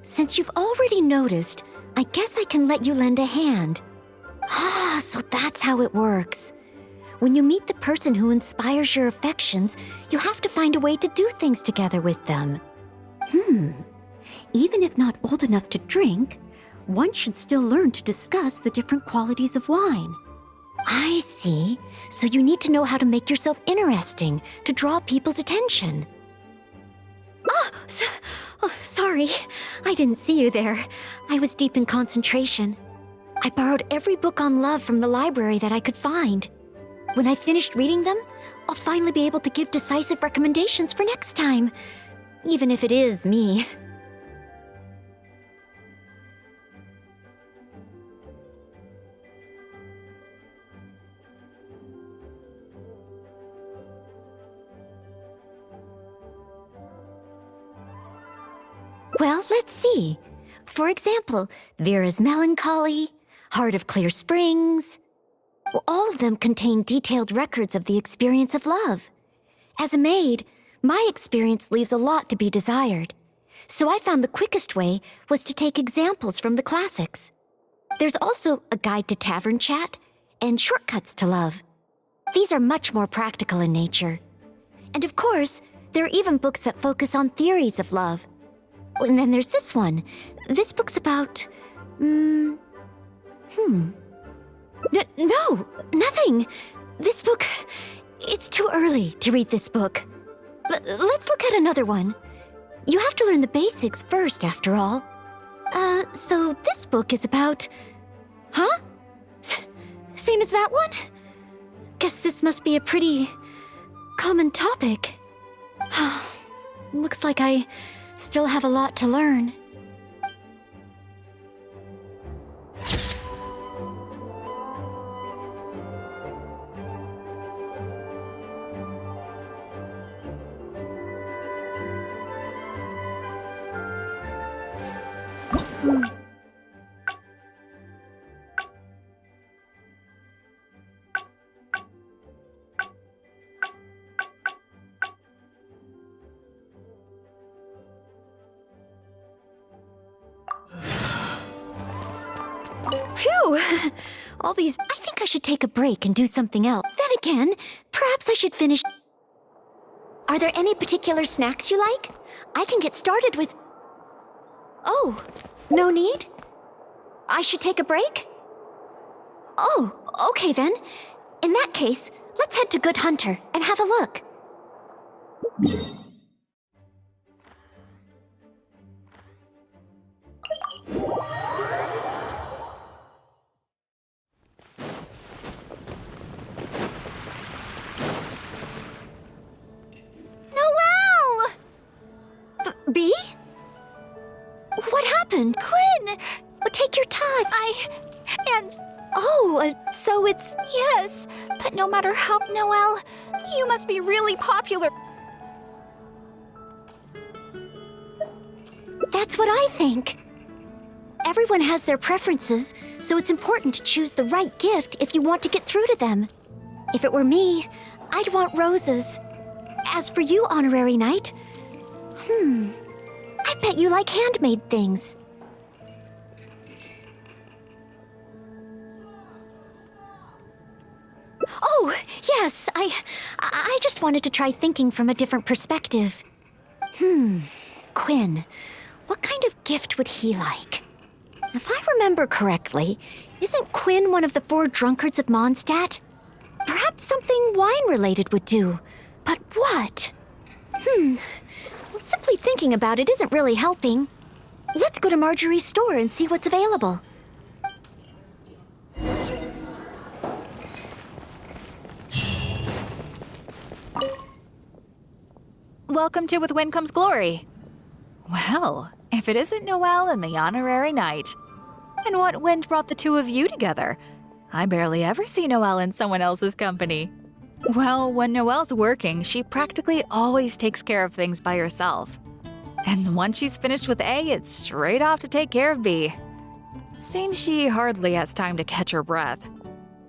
Since you've already noticed, I guess I can let you lend a hand. Ah, so that's how it works. When you meet the person who inspires your affections, you have to find a way to do things together with them. Even if not old enough to drink, one should still learn to discuss the different qualities of wine. I see. So you need to know how to make yourself interesting, to draw people's attention. Sorry. I didn't see you there. I was deep in concentration. I borrowed every book on love from the library that I could find. When I finished reading them, I'll finally be able to give decisive recommendations for next time. Even if it is me. Well, let's see. For example, Vera's Melancholy, Heart of Clear Springs. Well, all of them contain detailed records of the experience of love. As a maid, my experience leaves a lot to be desired. So I found the quickest way was to take examples from the classics. There's also a guide to tavern chat and shortcuts to love. These are much more practical in nature. And of course, there are even books that focus on theories of love. And then there's this one. This book's about... No, nothing. This book... It's too early to read this book. Let's look at another one. You have to learn the basics first, after all. So this book is about... Huh? Same as that one? Guess this must be a pretty... common topic. Looks like I... still have a lot to learn. Phew! All these... I think I should take a break and do something else. Then again, perhaps I should finish... Are there any particular snacks you like? I can get started with... Oh, no need? I should take a break? Oh, okay then. In that case, let's head to Good Hunter and have a look. B? What happened? Quinn! Take your time. So it's... Yes, but no matter how... Noelle, you must be really popular. That's what I think. Everyone has their preferences, so it's important to choose the right gift if you want to get through to them. If it were me, I'd want roses. As for you, Honorary Knight, I bet you like handmade things. Oh, yes, I just wanted to try thinking from a different perspective. Quinn, what kind of gift would he like? If I remember correctly, isn't Quinn one of the 4 drunkards of Mondstadt? Perhaps something wine-related would do. But what? Well, simply thinking about it isn't really helping. Let's go to Marjorie's store and see what's available. Welcome to With Wind Comes Glory. Well, if it isn't Noelle and the Honorary Knight. And what wind brought the two of you together? I barely ever see Noelle in someone else's company. Well, when Noelle's working, she practically always takes care of things by herself. And once she's finished with A, it's straight off to take care of B. Seems she hardly has time to catch her breath.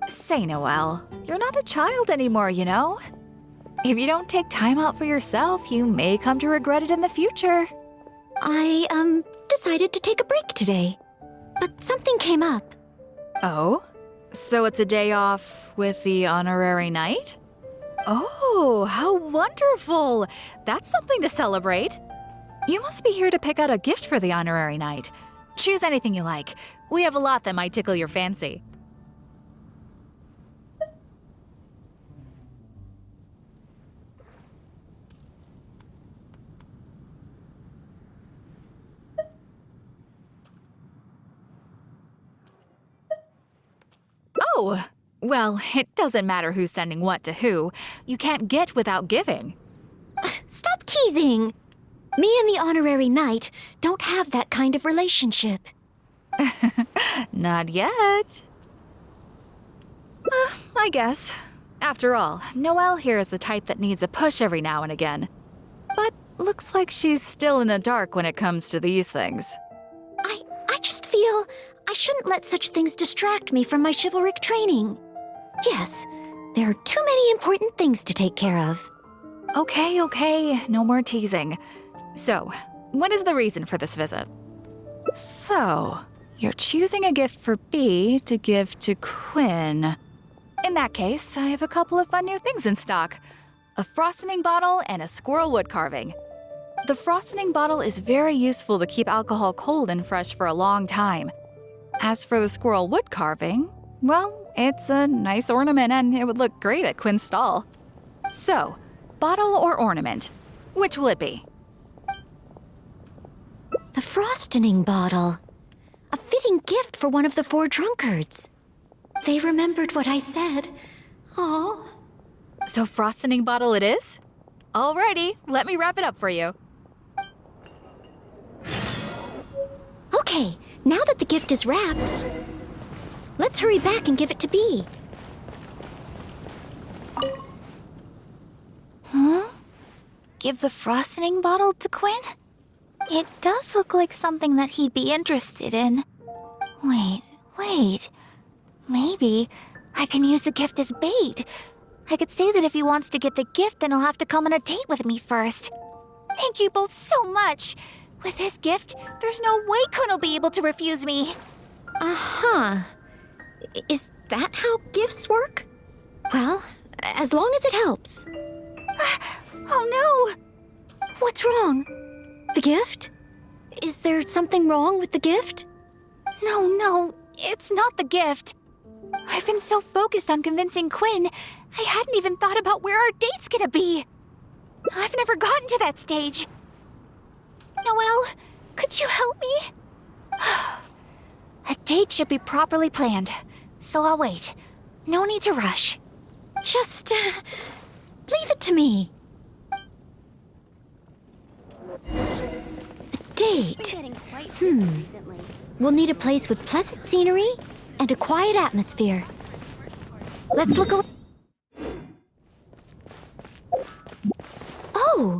Say, Noelle, you're not a child anymore, you know? If you don't take time out for yourself, you may come to regret it in the future. I, decided to take a break today. But something came up. Oh? So it's a day off with the Honorary Knight? Oh, how wonderful! That's something to celebrate. You must be here to pick out a gift for the Honorary Knight. Choose anything you like. We have a lot that might tickle your fancy. Oh, well, it doesn't matter who's sending what to who. You can't get without giving. Stop teasing! Me and the Honorary Knight don't have that kind of relationship. Not yet. I guess. After all, Noelle here is the type that needs a push every now and again. But looks like she's still in the dark when it comes to these things. I just feel I shouldn't let such things distract me from my chivalric training. Yes, there are too many important things to take care of. Okay, no more teasing. So, what is the reason for this visit? So, you're choosing a gift for B to give to Quinn. In that case, I have a couple of fun new things in stock. A frosting bottle and a squirrel wood carving. The frosting bottle is very useful to keep alcohol cold and fresh for a long time. As for the squirrel wood carving, well, it's a nice ornament and it would look great at Quinn's stall. So, bottle or ornament, which will it be? The frosting bottle. A fitting gift for one of the 4 drunkards. They remembered what I said. Aw. So frosting bottle it is? Alrighty, let me wrap it up for you. Okay, now that the gift is wrapped, let's hurry back and give it to B. Give the frosting bottle to Quinn? It does look like something that he'd be interested in. Wait. Maybe I can use the gift as bait. I could say that if he wants to get the gift, then he'll have to come on a date with me first. Thank you both so much. With this gift, there's no way Quinn will be able to refuse me. Uh-huh. Is that how gifts work? Well, as long as it helps. Oh no! What's wrong? The gift? Is there something wrong with the gift? No, it's not the gift. I've been so focused on convincing Quinn, I hadn't even thought about where our date's gonna be. I've never gotten to that stage. Noelle, could you help me? A date should be properly planned, so I'll wait. No need to rush. Just, leave it to me. A date. We'll need a place with pleasant scenery and a quiet atmosphere. Let's look around. Oh!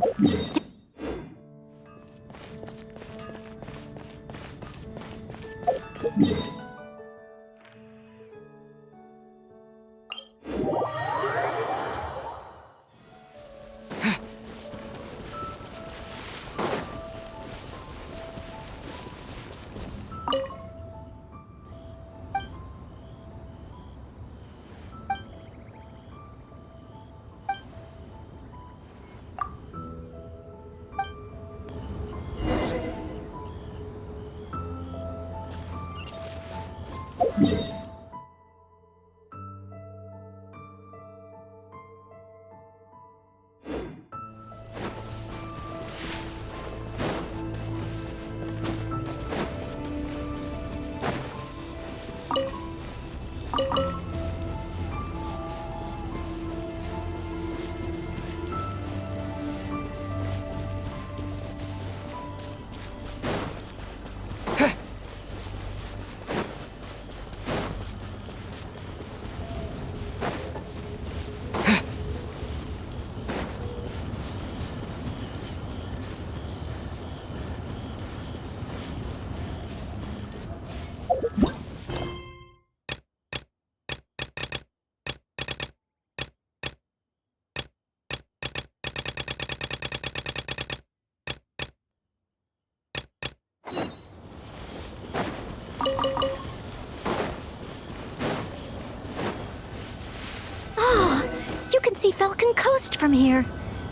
You can see Falcon Coast from here.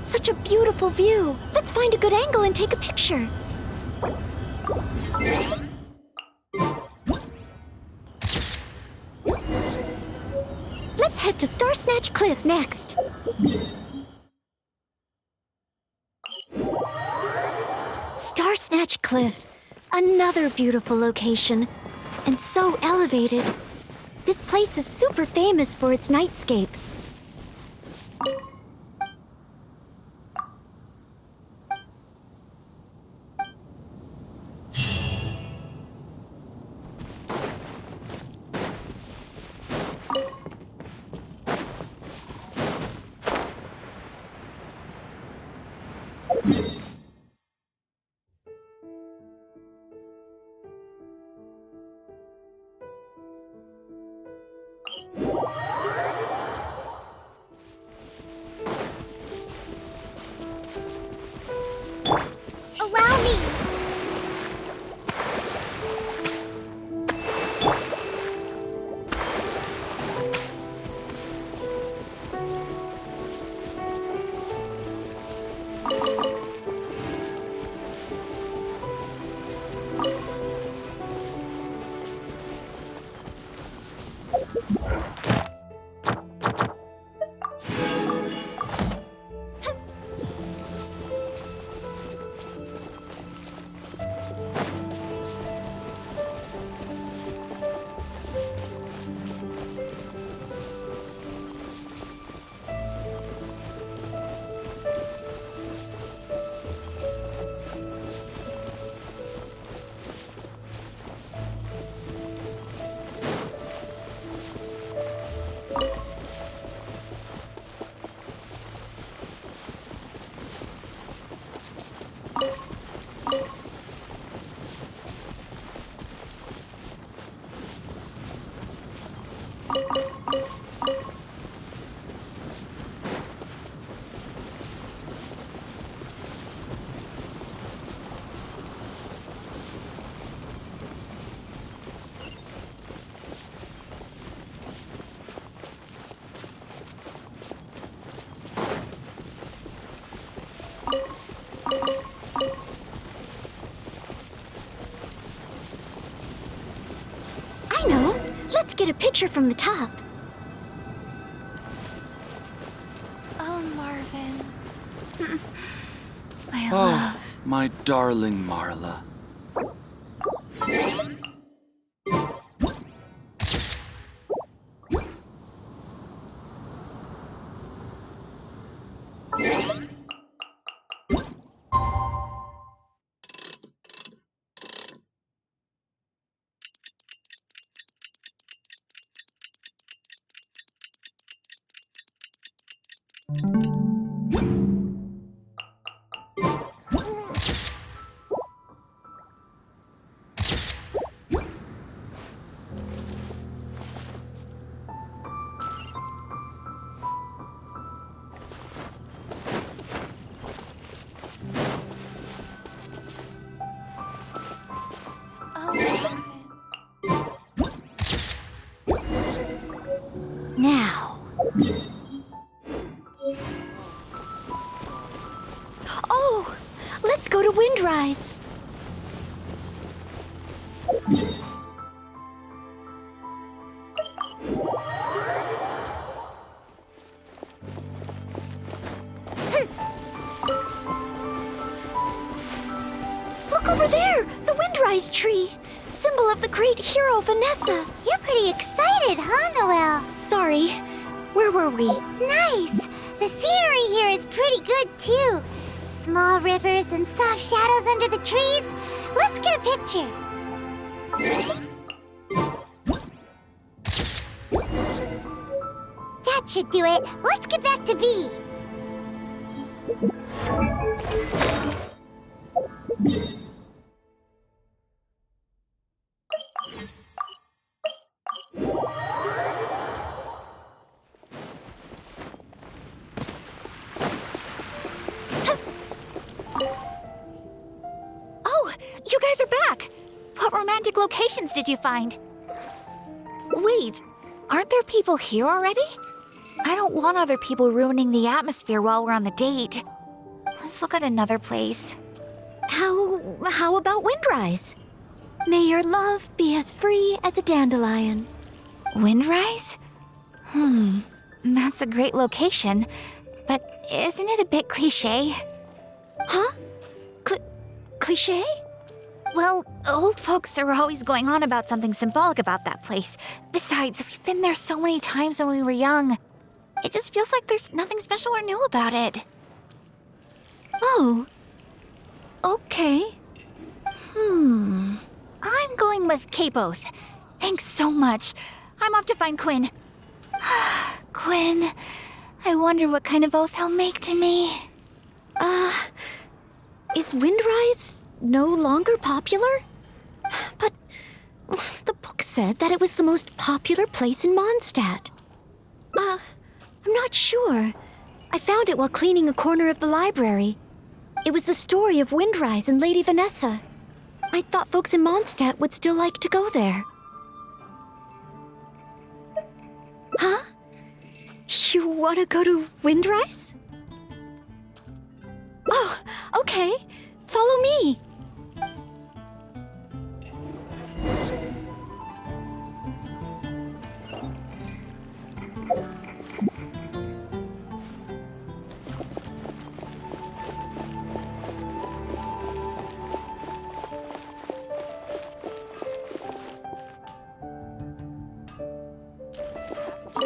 Such a beautiful view. Let's find a good angle and take a picture. Let's head to Star Snatch Cliff next. Star Snatch Cliff. Another beautiful location. And so elevated. This place is super famous for its nightscape. Allow me! I know. Let's get a picture from the top. Oh, Marvin. I Oh, love. my darling Marla. Look over there! The Windrise tree! Symbol of the great hero Vanessa! You're pretty excited, huh, Noelle? Sorry, where were we? Nice! The scenery here is pretty good, too. Small rivers and soft shadows under the trees. Let's get a picture. That should do it. Let's get back to B. Oh, you guys are back! What romantic locations did you find? Wait, aren't there people here already? I don't want other people ruining the atmosphere while we're on the date. Let's look at another place. How about Windrise? May your love be as free as a dandelion. Windrise? That's a great location, but isn't it a bit cliché? Huh? Cliché? Well, old folks are always going on about something symbolic about that place. Besides, we've been there so many times when we were young. It just feels like there's nothing special or new about it. Oh. Okay. I'm going with K-Both. Thanks so much. I'm off to find Quinn. Quinn, I wonder what kind of oath he'll make to me. Is Windrise no longer popular? But the book said that it was the most popular place in Mondstadt. I'm not sure. I found it while cleaning a corner of the library. It was the story of Windrise and Lady Vanessa. I thought folks in Mondstadt would still like to go there. Huh? You want to go to Windrise? Oh, okay. Follow me.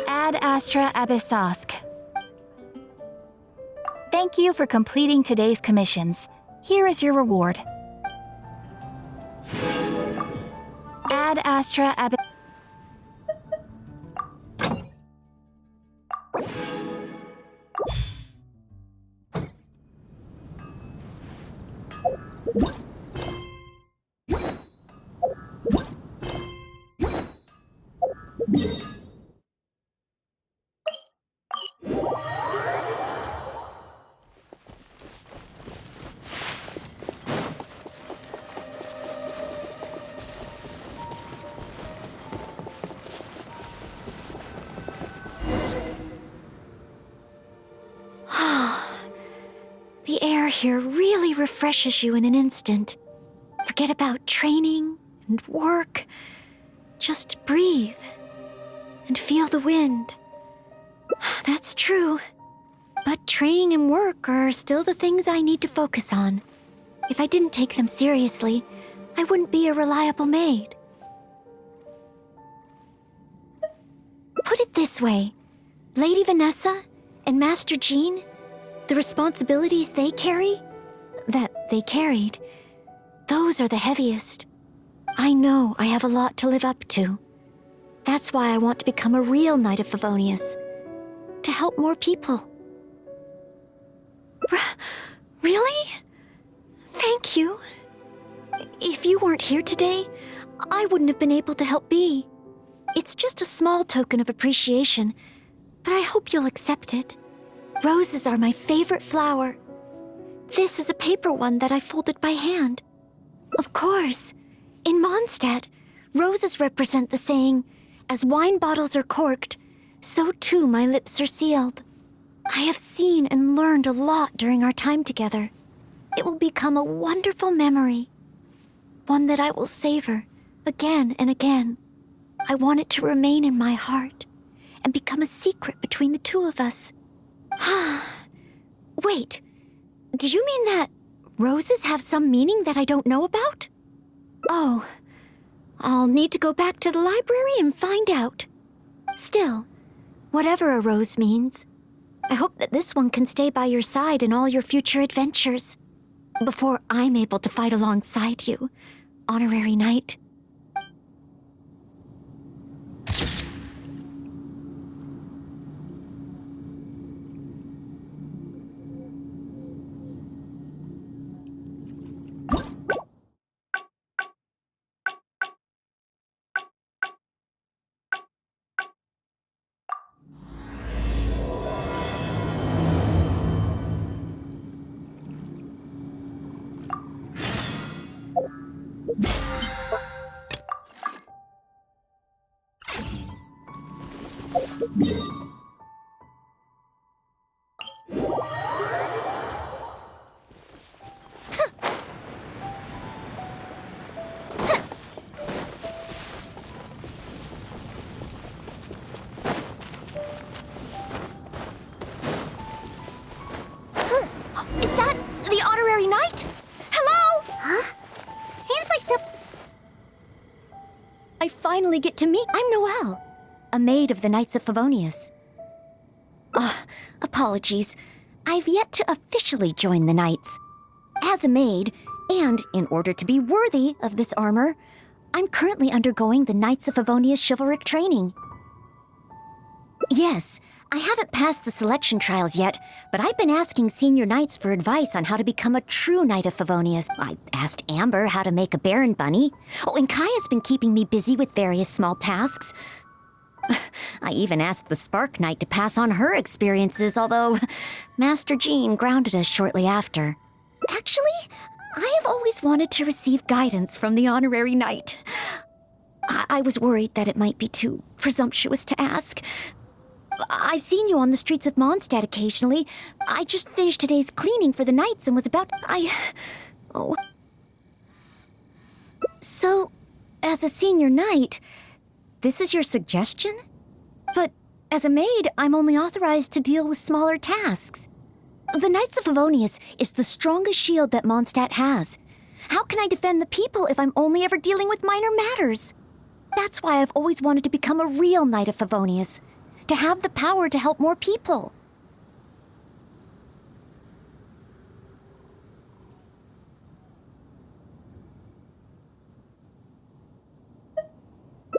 Ad Astra Abyssosk. Thank you for completing today's commissions. Here is your reward. Ad Astra Ab... The air here really refreshes you in an instant. Forget about training and work. Just breathe and feel the wind. That's true. But training and work are still the things I need to focus on. If I didn't take them seriously, I wouldn't be a reliable maid. Put it this way. Lady Vanessa and Master Jean, the responsibilities they carried, those are the heaviest. I know I have a lot to live up to. That's why I want to become a real Knight of Favonius. To help more people. Really? Thank you. If you weren't here today, I wouldn't have been able to help Bea. It's just a small token of appreciation, but I hope you'll accept it. Roses are my favorite flower. This is a paper one that I folded by hand. Of course, in Mondstadt, roses represent the saying, "As wine bottles are corked, so too my lips are sealed." I have seen and learned a lot during our time together. It will become a wonderful memory, one that I will savor again and again. I want it to remain in my heart and become a secret between the two of us. Wait, do you mean that roses have some meaning that I don't know about? Oh, I'll need to go back to the library and find out. Still, whatever a rose means, I hope that this one can stay by your side in all your future adventures. Before I'm able to fight alongside you, Honorary Knight. Is that the Honorary Knight? Hello? Huh? Seems like some... I finally get to meet... I'm Noelle, a maid of the Knights of Favonius. Apologies. I've yet to officially join the Knights. As a maid, and in order to be worthy of this armor, I'm currently undergoing the Knights of Favonius chivalric training. Yes, I haven't passed the selection trials yet, but I've been asking senior knights for advice on how to become a true Knight of Favonius. I asked Amber how to make a Baron bunny. Oh, and Kaya's been keeping me busy with various small tasks. I even asked the Spark Knight to pass on her experiences, although Master Jean grounded us shortly after. Actually, I have always wanted to receive guidance from the Honorary Knight. I was worried that it might be too presumptuous to ask. I've seen you on the streets of Mondstadt occasionally. I just finished today's cleaning for the Knights and was about... Oh. So, as a senior knight, this is your suggestion? But as a maid, I'm only authorized to deal with smaller tasks. The Knights of Favonius is the strongest shield that Mondstadt has. How can I defend the people if I'm only ever dealing with minor matters? That's why I've always wanted to become a real Knight of Favonius. To have the power to help more people.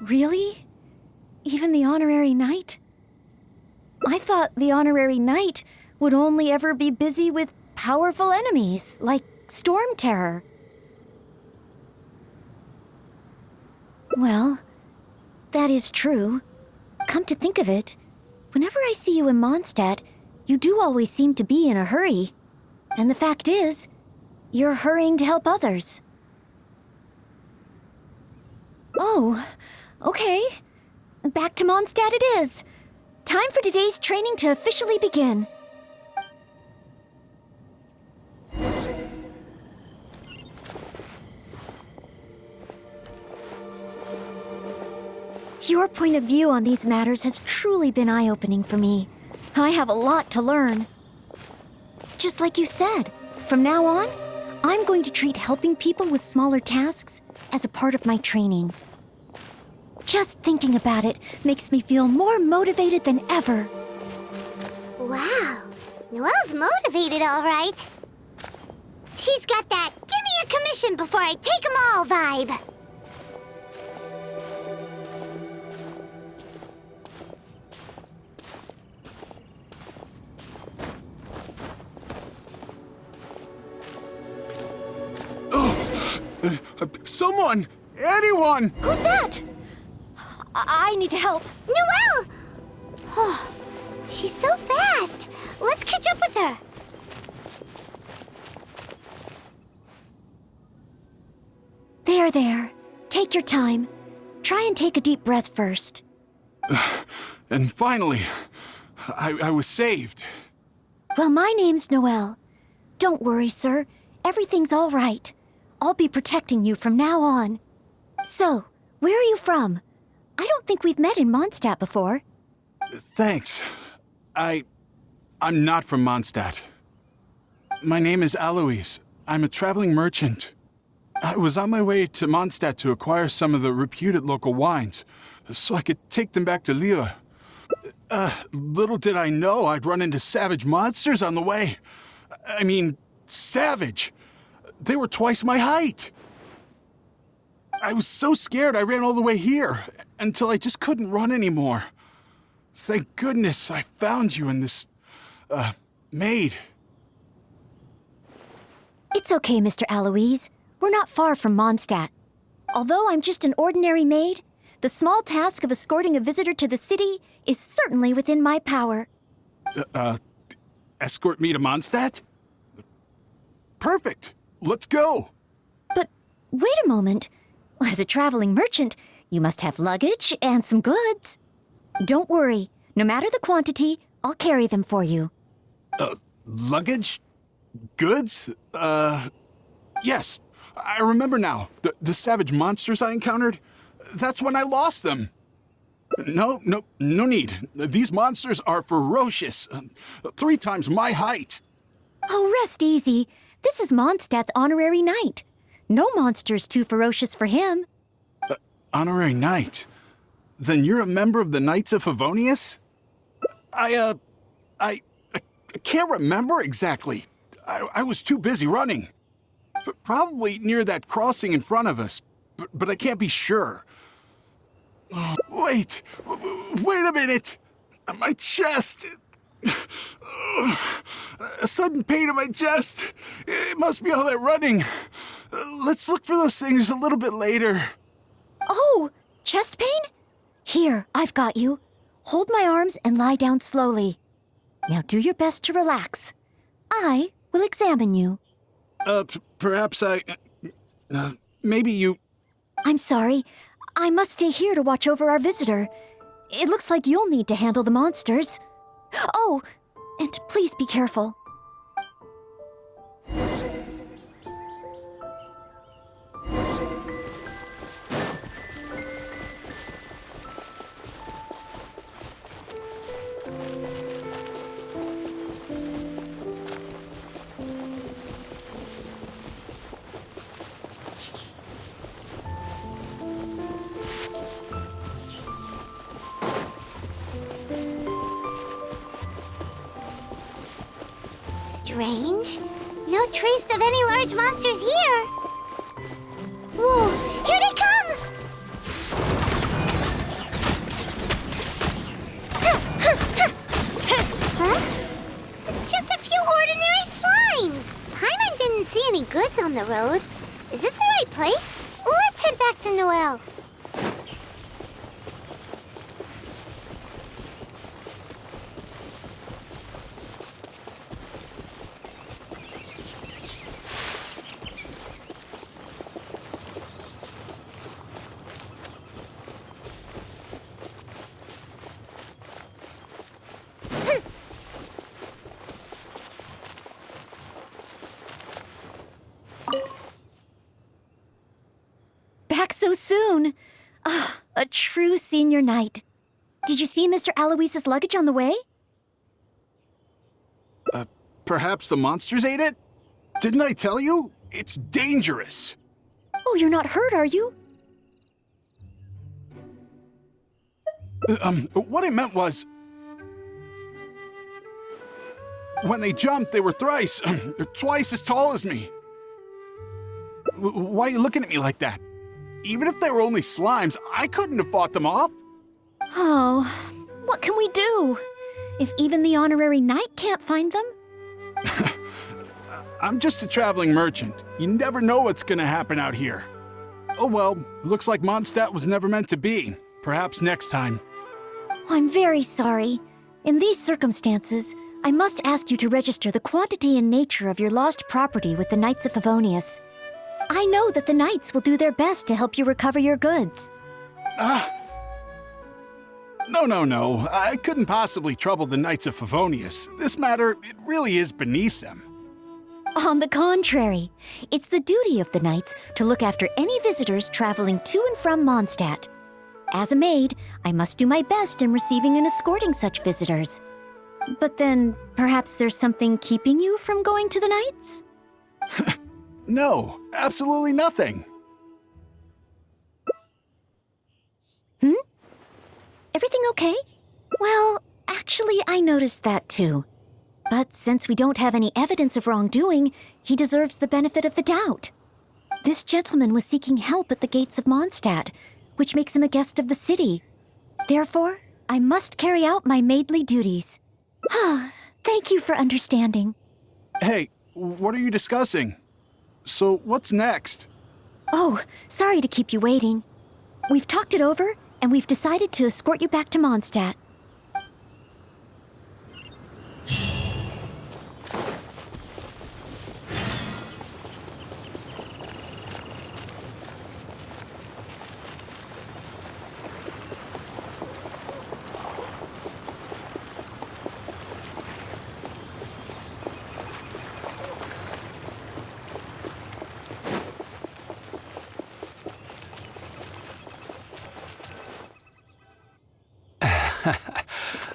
Really? Even the Honorary Knight? I thought the Honorary Knight would only ever be busy with powerful enemies, like Storm Terror. Well, that is true. Come to think of it, whenever I see you in Mondstadt, you do always seem to be in a hurry. And the fact is, you're hurrying to help others. Oh, okay. Back to Mondstadt it is. Time for today's training to officially begin. Your point of view on these matters has truly been eye-opening for me. I have a lot to learn. Just like you said, from now on, I'm going to treat helping people with smaller tasks as a part of my training. Just thinking about it makes me feel more motivated than ever. Wow. Noelle's motivated, all right. She's got that "give me a commission before I take 'em all" vibe. Someone! Anyone! Who's that? I need to help. Noelle! Oh, she's so fast. Let's catch up with her. There. Take your time. Try and take a deep breath first. And finally, I was saved. Well, my name's Noelle. Don't worry, sir. Everything's all right. I'll be protecting you from now on. So, Where are you from? I don't think we've met in Mondstadt before. Thanks. I'm not from Mondstadt. My name is Alois. I'm a traveling merchant. I was on my way to Mondstadt to acquire some of the reputed local wines, so I could take them back to Lille. Little did I know I'd run into savage monsters on the way. I mean, savage. They were twice my height. I was so scared I ran all the way here, until I just couldn't run anymore. Thank goodness I found you in this, maid. It's okay, Mr. Alois. We're not far from Mondstadt. Although I'm just an ordinary maid, the small task of escorting a visitor to the city is certainly within my power. Escort me to Mondstadt? Perfect. Let's go. But wait a moment. As a traveling merchant, you must have luggage and some goods. Don't worry. No matter the quantity, I'll carry them for you. Luggage? Goods? Yes. I remember now. The savage monsters I encountered? That's when I lost them. No need. These monsters are ferocious. 3 times my height. Oh, rest easy. This is Mondstadt's honorary knight. No monster's too ferocious for him. Honorary knight? Then you're a member of the Knights of Favonius? I can't remember exactly. I was too busy running. But probably near that crossing in front of us. But I can't be sure. Wait a minute. My chest. A sudden pain in my chest. It must be all that running. Let's look for those things a little bit later. Oh, chest pain? Here, I've got you. Hold my arms and lie down slowly. Now do your best to relax. I will examine you. Perhaps maybe you... I'm sorry. I must stay here to watch over our visitor. It looks like you'll need to handle the monsters. Oh, and please be careful. Strange. No trace of any large monsters here. Whoa, here they come! Huh? It's just a few ordinary slimes. Paimon didn't see any goods on the road. Is this the right place? Let's head back to Noelle. Back so soon. Ah, a true senior knight. Did you see Mr. Alois's luggage on the way? Perhaps the monsters ate it? Didn't I tell you? It's dangerous. Oh, you're not hurt, are you? What I meant was... When they jumped, they were twice as tall as me. Why are you looking at me like that? Even if they were only slimes, I couldn't have fought them off. Oh, what can we do? If even the honorary knight can't find them? I'm just a traveling merchant. You never know what's gonna happen out here. Oh well, looks like Mondstadt was never meant to be. Perhaps next time. I'm very sorry. In these circumstances, I must ask you to register the quantity and nature of your lost property with the Knights of Favonius. I know that the Knights will do their best to help you recover your goods. No. I couldn't possibly trouble the Knights of Favonius. This matter, it really is beneath them. On the contrary, it's the duty of the knights to look after any visitors traveling to and from Mondstadt. As a maid, I must do my best in receiving and escorting such visitors. But then, perhaps there's something keeping you from going to the knights? No, absolutely nothing. Everything okay? Well, actually, I noticed that too. But since we don't have any evidence of wrongdoing, he deserves the benefit of the doubt. This gentleman was seeking help at the gates of Mondstadt, which makes him a guest of the city. Therefore, I must carry out my maidly duties. Thank you for understanding. Hey, what are you discussing? So, what's next? Oh, sorry to keep you waiting. We've talked it over, and we've decided to escort you back to Mondstadt.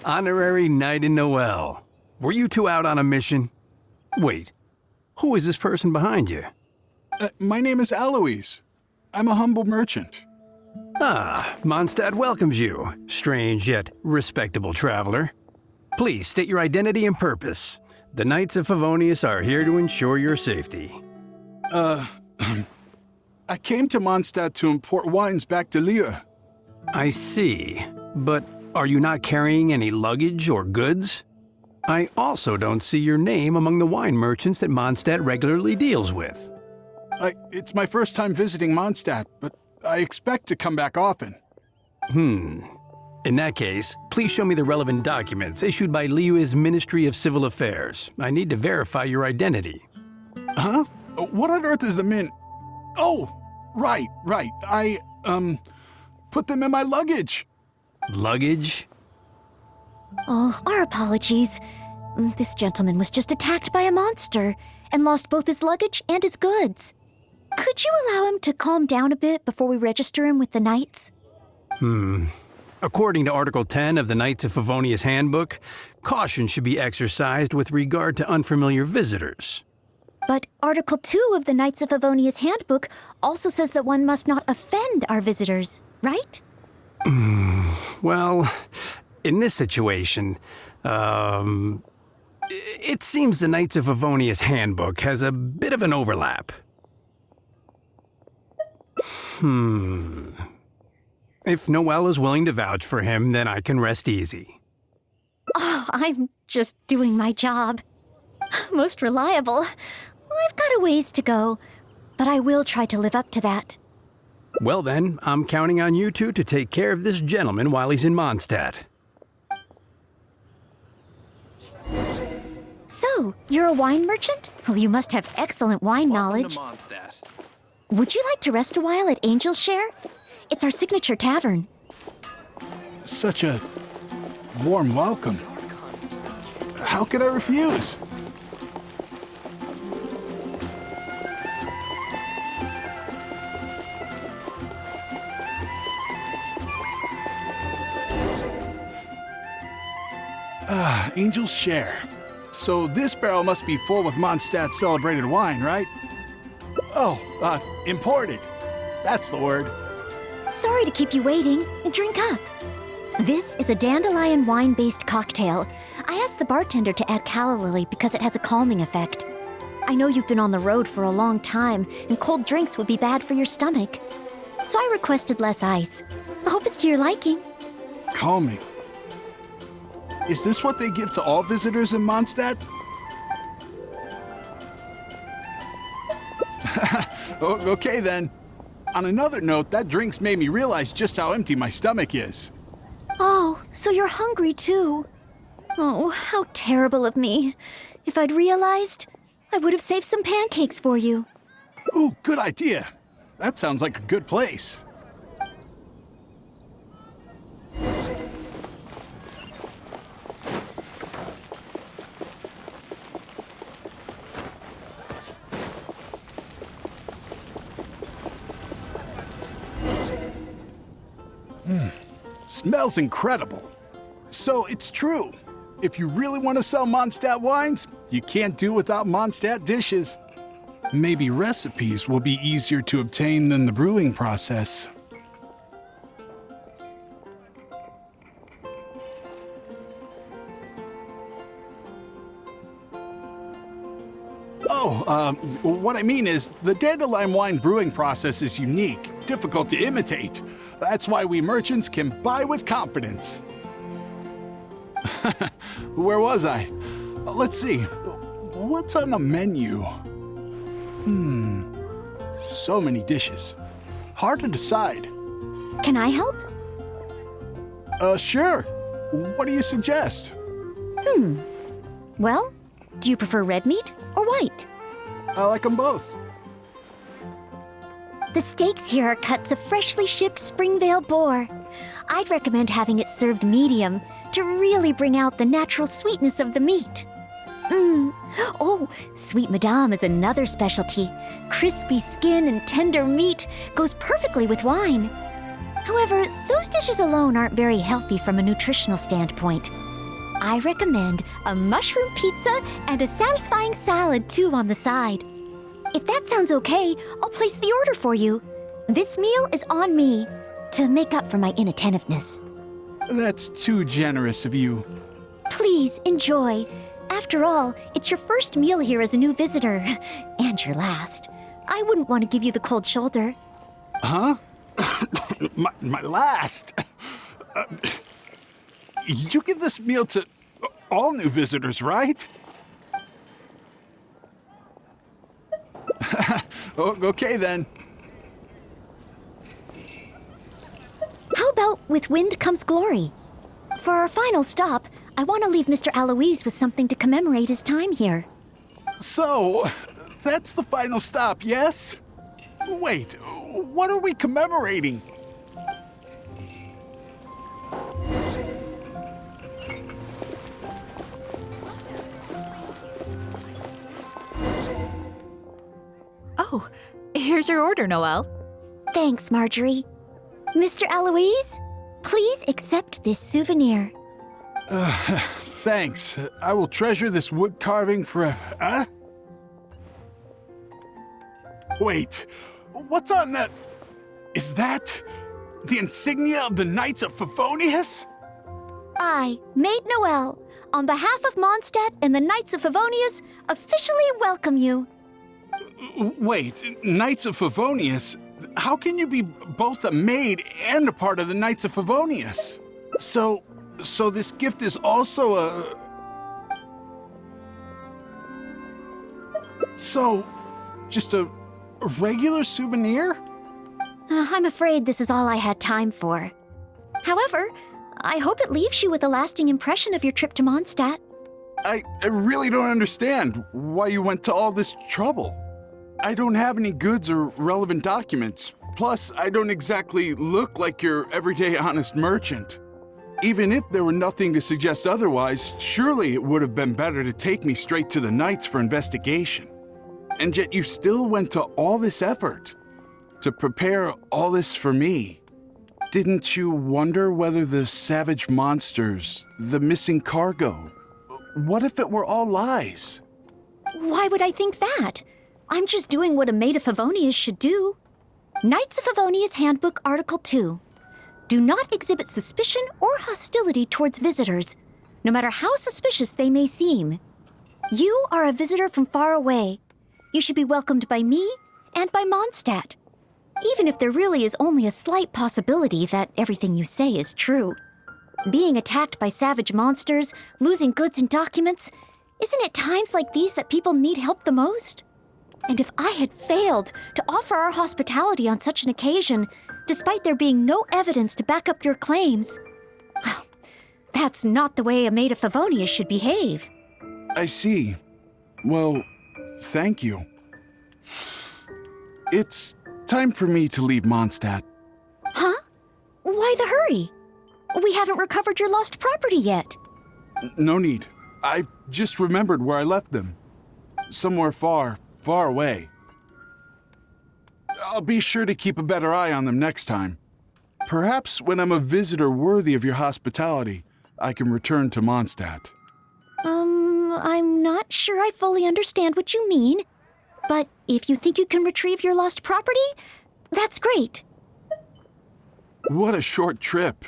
Honorary Knight in Noel. Were you two out on a mission? Wait, who is this person behind you? My name is Alois. I'm a humble merchant. Ah, Mondstadt welcomes you, strange yet respectable traveler. Please state your identity and purpose. The Knights of Favonius are here to ensure your safety. I came to Mondstadt to import wines back to Lille. I see, but are you not carrying any luggage or goods? I also don't see your name among the wine merchants that Mondstadt regularly deals with. It's my first time visiting Mondstadt, but I expect to come back often. In that case, please show me the relevant documents issued by Liyue's Ministry of Civil Affairs. I need to verify your identity. Huh? What on earth is the min... Oh, right. I put them in my luggage. Luggage? Oh, our apologies. This gentleman was just attacked by a monster and lost both his luggage and his goods. Could you allow him to calm down a bit before we register him with the Knights? According to Article 10 of the Knights of Favonius Handbook, caution should be exercised with regard to unfamiliar visitors. But Article 2 of the Knights of Favonius Handbook also says that one must not offend our visitors, right? Well, in this situation, it seems the Knights of Favonius Handbook has a bit of an overlap. If Noel is willing to vouch for him, then I can rest easy. Oh, I'm just doing my job. Most reliable. I've got a ways to go, but I will try to live up to that. Well then, I'm counting on you two to take care of this gentleman while he's in Mondstadt. So, you're a wine merchant? Well, you must have excellent wine knowledge. Would you like to rest a while at Angel's Share? It's our signature tavern. Such a warm welcome. How could I refuse? Angel's Share. So this barrel must be full with Mondstadt celebrated wine, right? Oh, imported. That's the word. Sorry to keep you waiting. Drink up. This is a dandelion wine-based cocktail. I asked the bartender to add calla lily because it has a calming effect. I know you've been on the road for a long time, and cold drinks would be bad for your stomach. So I requested less ice. I hope it's to your liking. Calming. Is this what they give to all visitors in Mondstadt? Okay then. On another note, that drink's made me realize just how empty my stomach is. Oh, so you're hungry too. Oh, how terrible of me. If I'd realized, I would have saved some pancakes for you. Ooh, good idea. That sounds like a good place. Smells incredible. So it's true. If you really want to sell Mondstadt wines, you can't do without Mondstadt dishes. Maybe recipes will be easier to obtain than the brewing process. What I mean is, the dandelion wine brewing process is unique, difficult to imitate. That's why we merchants can buy with confidence. Where was I? Let's see. What's on the menu? So many dishes. Hard to decide. Can I help? Sure. What do you suggest? Well, do you prefer red meat or white? I like them both. The steaks here are cuts of freshly shipped Springvale boar. I'd recommend having it served medium to really bring out the natural sweetness of the meat. Oh, Sweet Madame is another specialty. Crispy skin and tender meat goes perfectly with wine. However, those dishes alone aren't very healthy from a nutritional standpoint. I recommend a mushroom pizza and a satisfying salad too on the side. If that sounds okay, I'll place the order for you. This meal is on me to make up for my inattentiveness. That's too generous of you. Please enjoy. After all, it's your first meal here as a new visitor, and your last. I wouldn't want to give you the cold shoulder. Huh? my last? You give this meal to all new visitors, right? Okay then. How about with wind comes glory? For our final stop, I want to leave Mr. Alois with something to commemorate his time here. So, that's the final stop, yes? Wait, what are we commemorating? Oh, here's your order, Noelle. Thanks, Marjorie. Mr. Alois, please accept this souvenir. Thanks. I will treasure this wood carving forever. Huh? Wait, what's on that? Is that the insignia of the Knights of Favonius? I, Maid Noelle, on behalf of Mondstadt and the Knights of Favonius, officially welcome you. Wait, Knights of Favonius? How can you be both a maid and a part of the Knights of Favonius? So this gift is also a... So, just a regular souvenir? I'm afraid this is all I had time for. However, I hope it leaves you with a lasting impression of your trip to Mondstadt. I really don't understand why you went to all this trouble. I don't have any goods or relevant documents. Plus, I don't exactly look like your everyday honest merchant. Even if there were nothing to suggest otherwise, surely it would have been better to take me straight to the Knights for investigation. And yet you still went to all this effort to prepare all this for me. Didn't you wonder whether the savage monsters, the missing cargo, what if it were all lies? Why would I think that? I'm just doing what a Maid of Favonius should do. Knights of Favonius Handbook Article 2. Do not exhibit suspicion or hostility towards visitors, no matter how suspicious they may seem. You are a visitor from far away. You should be welcomed by me and by Mondstadt, even if there really is only a slight possibility that everything you say is true. Being attacked by savage monsters, losing goods and documents, isn't it times like these that people need help the most? And if I had failed to offer our hospitality on such an occasion, despite there being no evidence to back up your claims, well, that's not the way a Maid of Favonius should behave. I see. Well, thank you. It's time for me to leave Mondstadt. Huh? Why the hurry? We haven't recovered your lost property yet. No need. I've just remembered where I left them. Somewhere far, far away. I'll be sure to keep a better eye on them next time. Perhaps when I'm a visitor worthy of your hospitality, I can return to Mondstadt. I'm not sure I fully understand what you mean, but if you think you can retrieve your lost property, that's great. What a short trip.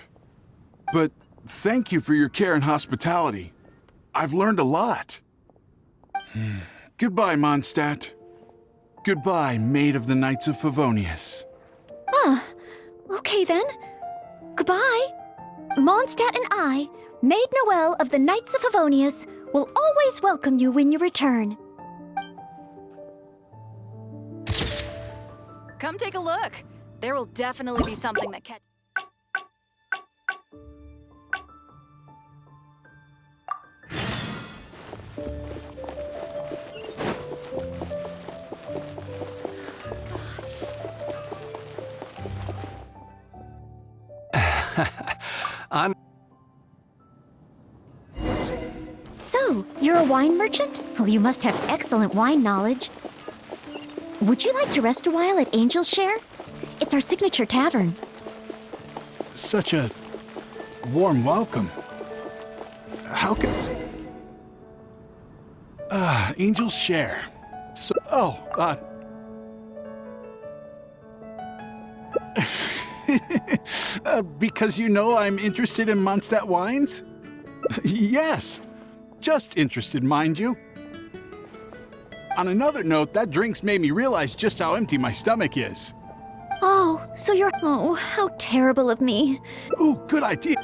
But thank you for your care and hospitality. I've learned a lot. Goodbye, Mondstadt. Goodbye, Maid of the Knights of Favonius. Okay then. Goodbye. Mondstadt and I, Maid Noelle of the Knights of Favonius, will always welcome you when you return. Come take a look. There will definitely be something that catches. So, you're a wine merchant? Well, you must have excellent wine knowledge. Would you like to rest a while at Angel's Share? It's our signature tavern. Such a warm welcome. How can... Angel's Share. So, because you know I'm interested in Mondstadt wines? Yes, just interested, mind you. On another note, that drink's made me realize just how empty my stomach is. Oh, so you're... Oh, how terrible of me. Ooh, good idea.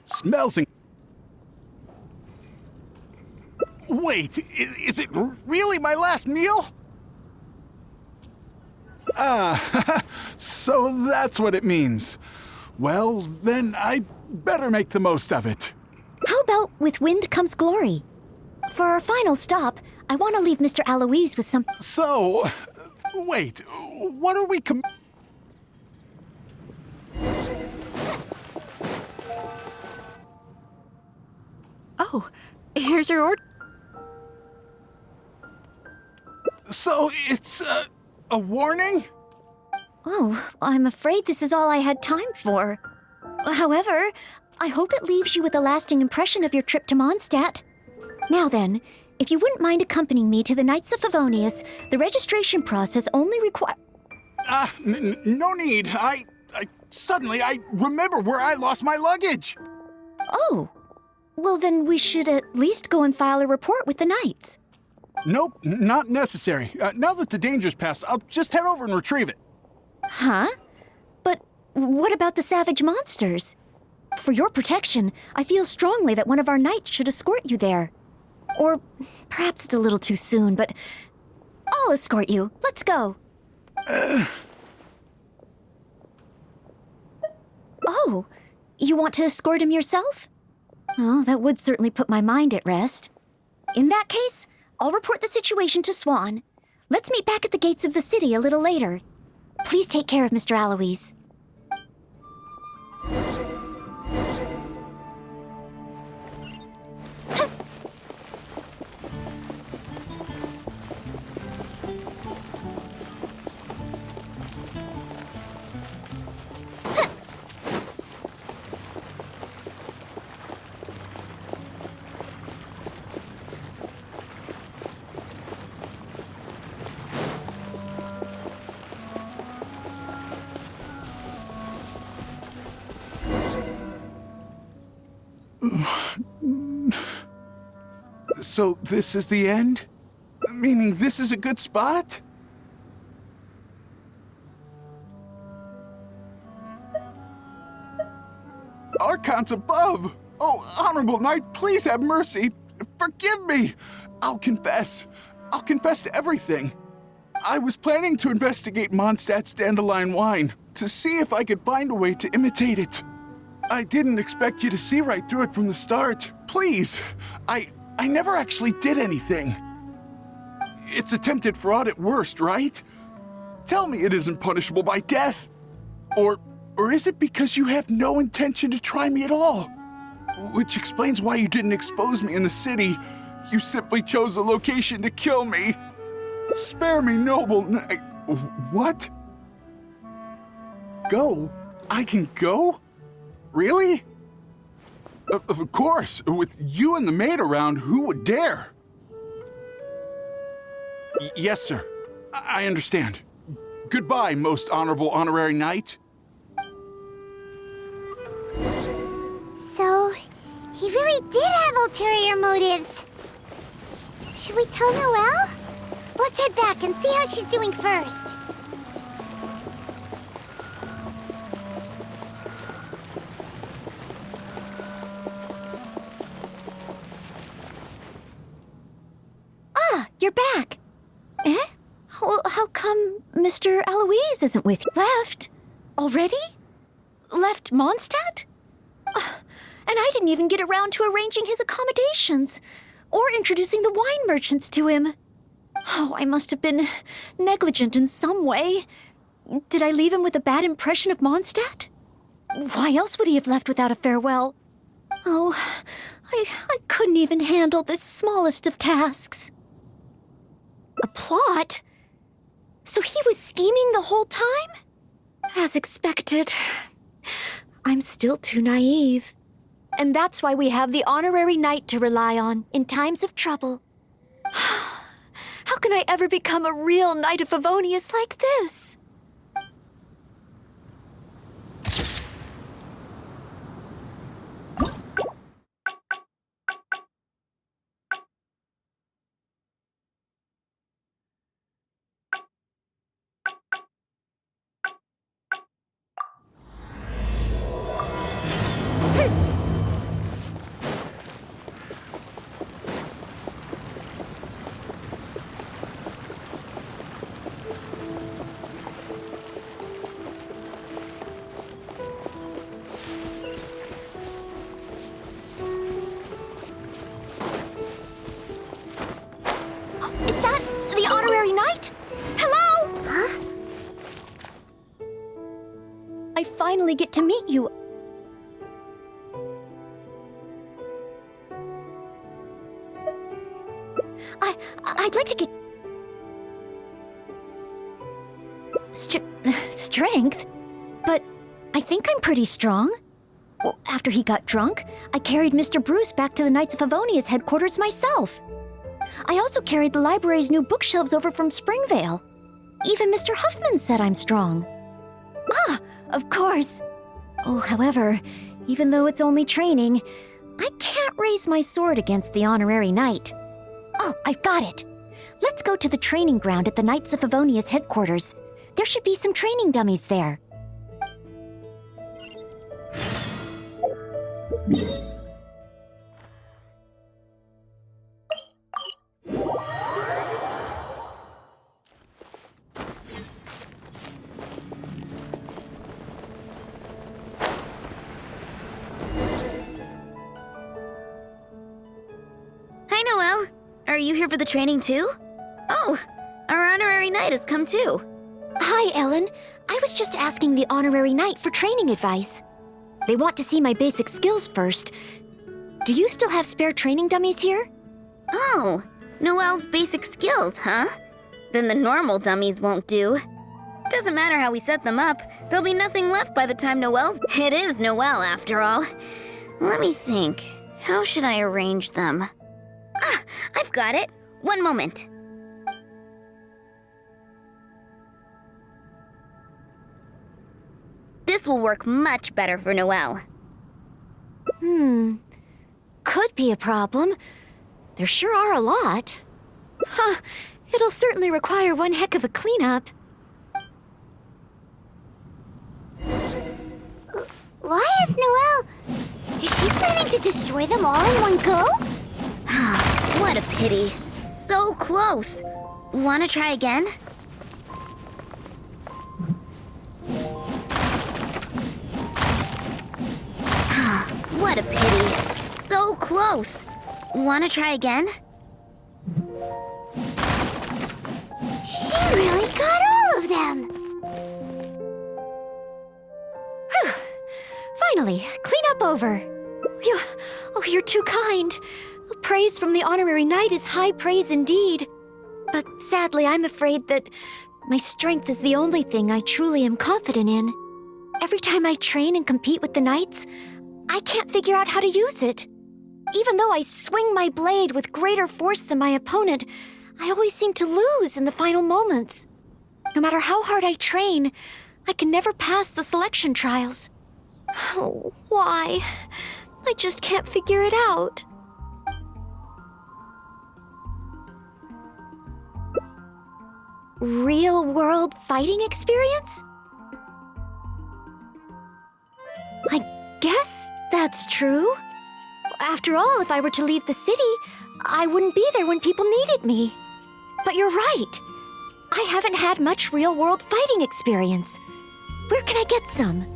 Smells Wait, is it really my last meal? So that's what it means. Well, then I better make the most of it. How about with wind comes glory? For our final stop, I want to leave Mr. Aloise with some... So, wait, what are we Oh, here's your order. So, it's a warning? Oh, I'm afraid this is all I had time for. However, I hope it leaves you with a lasting impression of your trip to Mondstadt. Now then, if you wouldn't mind accompanying me to the Knights of Favonius, the registration process only requires... No need. Suddenly I remember where I lost my luggage. Oh, well then we should at least go and file a report with the Knights. Nope, not necessary. Now that the danger's passed, I'll just head over and retrieve it. Huh? But what about the savage monsters? For your protection, I feel strongly that one of our knights should escort you there. Or perhaps it's a little too soon, but I'll escort you. Let's go. Oh, you want to escort him yourself? Oh, that would certainly put my mind at rest. In that case, I'll report the situation to Swan. Let's meet back at the gates of the city a little later. Please take care of Mr. Aloise. So this is the end? Meaning this is a good spot? Archons above! Oh, honorable knight, please have mercy! Forgive me! I'll confess to everything. I was planning to investigate Mondstadt's dandelion wine to see if I could find a way to imitate it. I didn't expect you to see right through it from the start. Please, I never actually did anything. It's attempted fraud at worst, right? Tell me it isn't punishable by death. Or Or is it because you have no intention to try me at all? Which explains why you didn't expose me in the city. You simply chose a location to kill me. Spare me, noble. What? Go? I can go? Really? Of course. With you and the maid around, who would dare? Yes, sir. I understand. Goodbye, most honorable honorary knight. So, he really did have ulterior motives. Should we tell Noelle? Let's head back and see how she's doing first. Ah, you're back. Eh? Well, how come Mr. Eloise isn't with you? Left? Already? Left Mondstadt? And I didn't even get around to arranging his accommodations or introducing the wine merchants to him. Oh, I must have been negligent in some way. Did I leave him with a bad impression of Mondstadt? Why else would he have left without a farewell? Oh, I couldn't even handle this smallest of tasks. A plot? So he was scheming the whole time? As expected. I'm still too naive. And that's why we have the honorary knight to rely on in times of trouble. How can I ever become a real knight of Favonius like this? Is that the honorary knight? Hello? Huh? I finally get to meet you. I'd like to get... strength? But I think I'm pretty strong. Well, after he got drunk, I carried Mr. Bruce back to the Knights of Favonius headquarters myself. I also carried the library's new bookshelves over from Springvale. Even Mr. Huffman said I'm strong. Ah, of course. Oh, however, even though it's only training, I can't raise my sword against the honorary knight. Oh, I've got it. Let's go to the training ground at the Knights of Favonius headquarters. There should be some training dummies there. Hi, Noelle. Are you here for the training too? Oh, our honorary knight has come too. Hi, Ellen. I was just asking the honorary knight for training advice. They want to see my basic skills first. Do you still have spare training dummies here? Oh, Noelle's basic skills, huh? Then the normal dummies won't do. Doesn't matter how we set them up, there'll be nothing left by the time Noelle's... It is Noelle, after all. Let me think. How should I arrange them? Ah, I've got it. One moment. This will work much better for Noelle. Could be a problem. There sure are a lot. Huh, it'll certainly require one heck of a cleanup. Why is Noelle... Is she planning to destroy them all in one go? What a pity. So close. Wanna try again? What a pity. So close. Wanna try again? She really got all of them. Finally, clean up over. You're too kind. Praise from the honorary knight is high praise indeed. But sadly, I'm afraid that my strength is the only thing I truly am confident in. Every time I train and compete with the knights, I can't figure out how to use it. Even though I swing my blade with greater force than my opponent, I always seem to lose in the final moments. No matter how hard I train, I can never pass the selection trials. Oh, why? I just can't figure it out. Real-world fighting experience? I guess that's true. After all, if I were to leave the city, I wouldn't be there when people needed me. But you're right. I haven't had much real-world fighting experience. Where can I get some?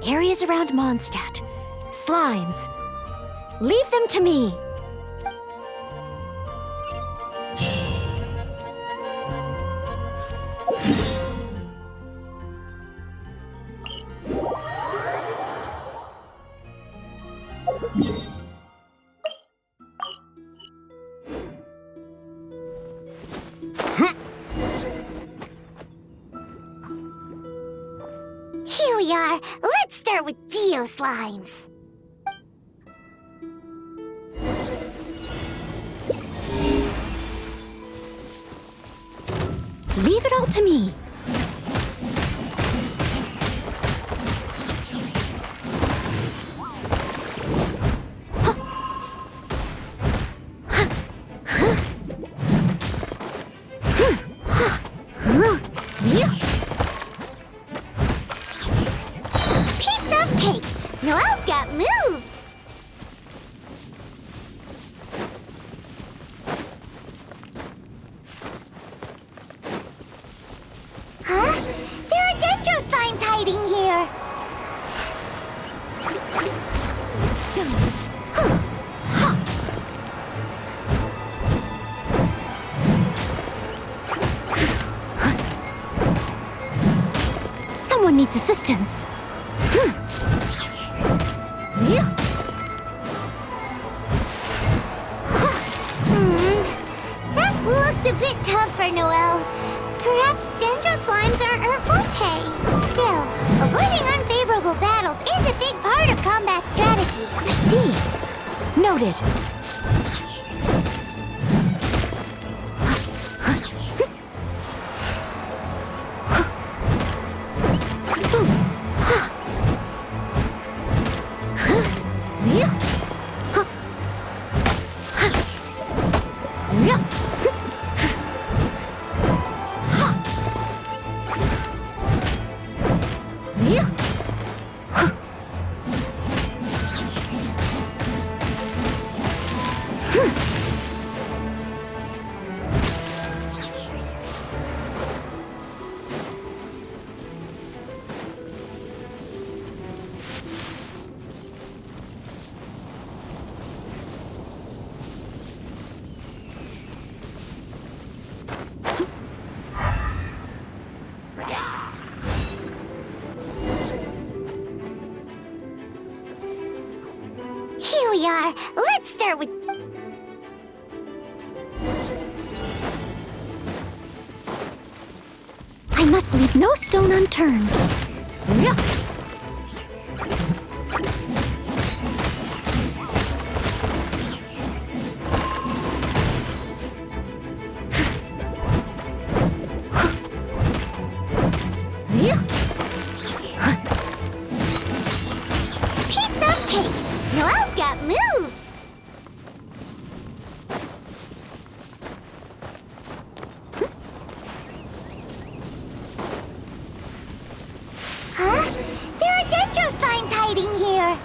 Areas around Mondstadt. Slimes. Leave them to me. Here we are. Let's start with Dio Slimes. Leave it all to me. Piece of cake. Noelle's got moves. Huh? There are dendro slimes hiding here. Someone needs assistance. That looked a bit tough for Noelle. Perhaps dendro slimes aren't her forte. Still, avoiding unfavorable battles is a big part of combat strategy. I see. Noted. Here we are. Let's start with... I must leave no stone unturned. Piece of cake. Noelle's got moves. Huh? There are dendro slimes hiding here.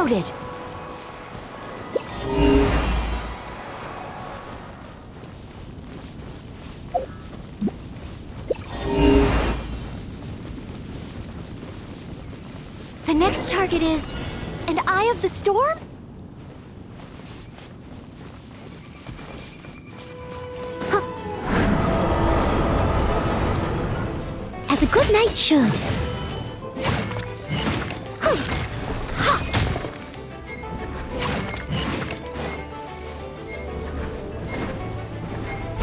Noted. The next target is an Eye of the Storm? Huh. As a good knight should.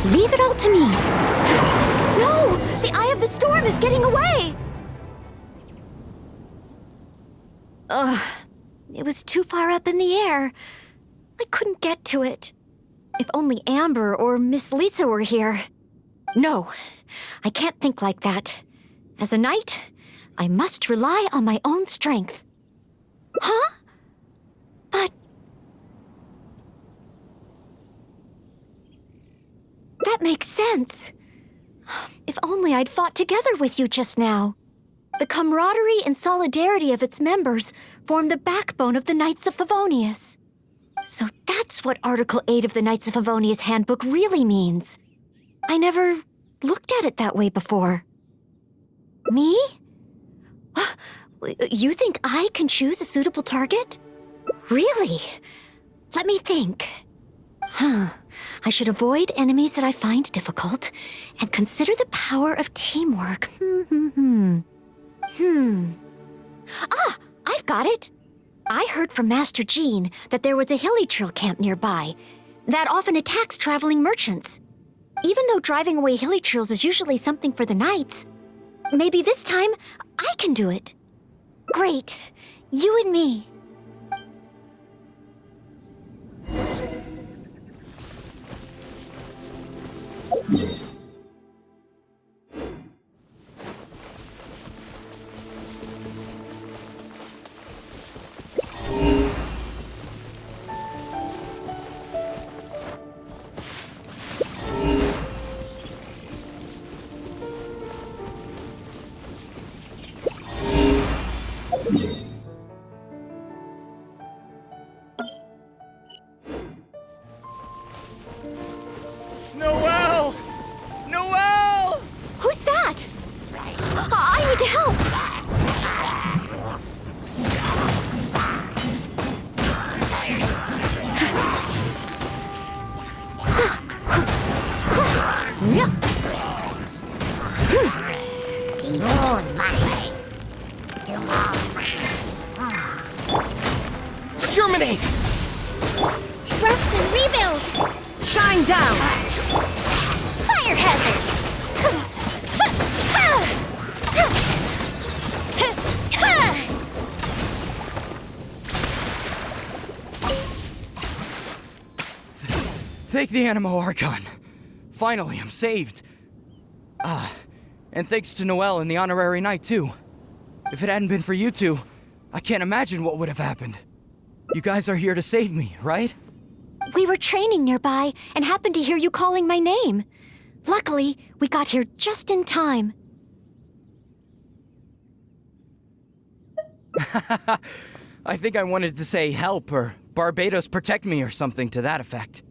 Leave it all to me. No! The Eye of the Storm is getting away! Ugh. It was too far up in the air. I couldn't get to it. If only Amber or Miss Lisa were here. No, I can't think like that. As a knight, I must rely on my own strength. Huh? But... that makes sense. If only I'd fought together with you just now. The camaraderie and solidarity of its members form the backbone of the Knights of Favonius. So that's what Article 8 of the Knights of Favonius Handbook really means. I never looked at it that way before. Me? You think I can choose a suitable target? Really? Let me think. I should avoid enemies that I find difficult and consider the power of teamwork. Ah, I've got it. I heard from Master Jean that there was a hilly trail camp nearby that often attacks traveling merchants. Even though driving away hilly trails is usually something for the knights, maybe this time I can do it. Great. You and me. Noelle! Noelle! Who's that? I need to help. Germinate! Rust and rebuild! Shine down. Fire hazard! Thank the Animo Archon. Finally, I'm saved. And thanks to Noelle and the Honorary Knight, too. If it hadn't been for you two, I can't imagine what would have happened. You guys are here to save me, right? We were training nearby and happened to hear you calling my name. Luckily, we got here just in time. I think I wanted to say help or Barbados protect me or something to that effect.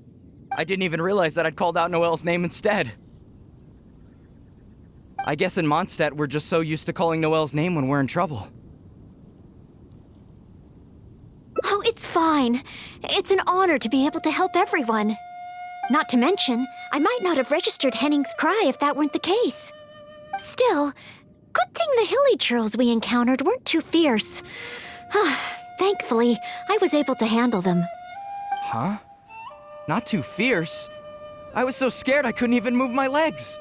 I didn't even realize that I'd called out Noelle's name instead. I guess in Mondstadt we're just so used to calling Noelle's name when we're in trouble. Oh, it's fine. It's an honor to be able to help everyone. Not to mention, I might not have registered Henning's cry if that weren't the case. Still, good thing the hilly churls we encountered weren't too fierce. Thankfully, I was able to handle them. Huh? Not too fierce? I was so scared I couldn't even move my legs.